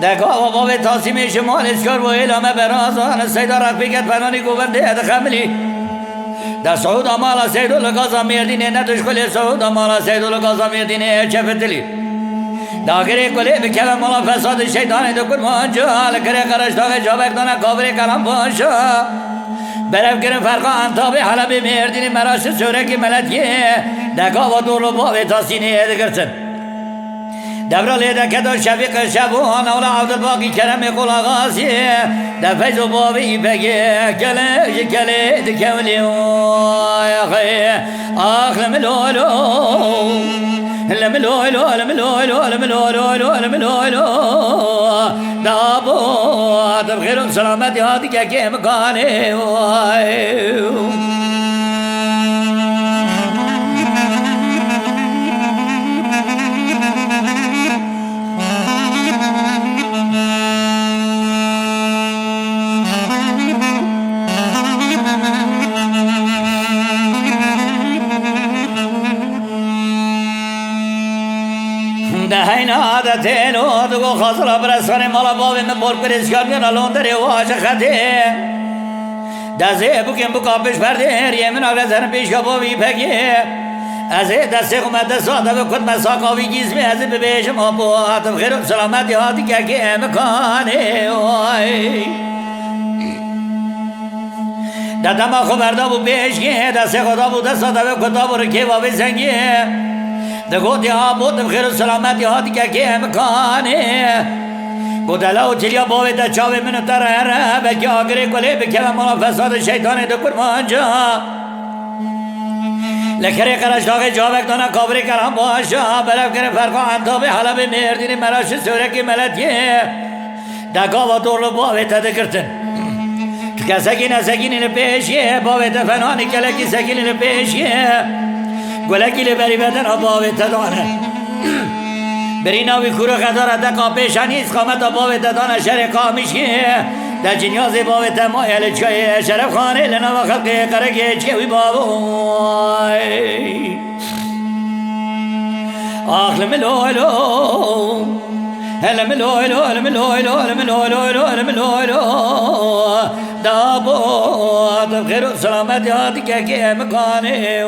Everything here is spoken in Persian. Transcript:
دقا و باب تاسیم شمال اسکار و اعلام برازان سیدارک بگت پنانی گوونده ادخملی در سعود امالا سید القاضا میردین ندش کلی سعود امالا سید القاضا میردین چفتلی داگری کلی بکوه مالا فساد شیطانی دو کرمان جال کره قرش داغ جابک دانا کابری کلام بانشا برف گرم فرقا انتابی حلبی میردین مراش سورکی ملتیه دقا و دولو باب تاسینی ادگرسن دبر لیده کدو شفیق شبوان اولا عبدالباقی کرم قول آغازی دفیز و بابی بگی کلی کلی دکولی آخ لملولو لملولو لملولو لملولو لملولو دابو بخیر و سلامتی هاتی که مکانی دهین عادت نو دو خاصلا برسان مالا باوی من بول پریز کردن الان داری واج خده دزه بکن بکاپش پرده ریمن آگه زن پیش کبابی پگی از دست قمت ساده بکن مساقاوی گیزمی از ببیشم آبو حتم خیرم سلامت یادی که امکانه دادم خبردا بو بیشگی دست خدا بو دست ساده بکن دا برو که بابی زنگی دگو دیا بودم خیر و سلامت یادی که امکانه گودلا و چلیا باوی دا چاوی منو تره بکی آگری کلی بکی مالا فساد شیطانی دو کرمان جا لکری قرش داغی جابک دانا کابری کرم باشا برف گره فرقا انتابی حلبی میردینی مراش سورکی ملتیه دگا و دولو باوی تده کرتن که سکین سکینی پیشیه باوی تفنانی کلکی سکینی پیشیه گلکی لبری بدن آباوی تدانه بریناوی کورو خداره دقا پیشانیز قامت آباوی تدانه شرقا میشیه در جنیاز باوی تمایل چای شرف خانه لنا و خلقی قرقی چیوی باوی آخ لملولو لملولو لملولو لملولو لملولو دابو خیر و سلامت یادی که مکانه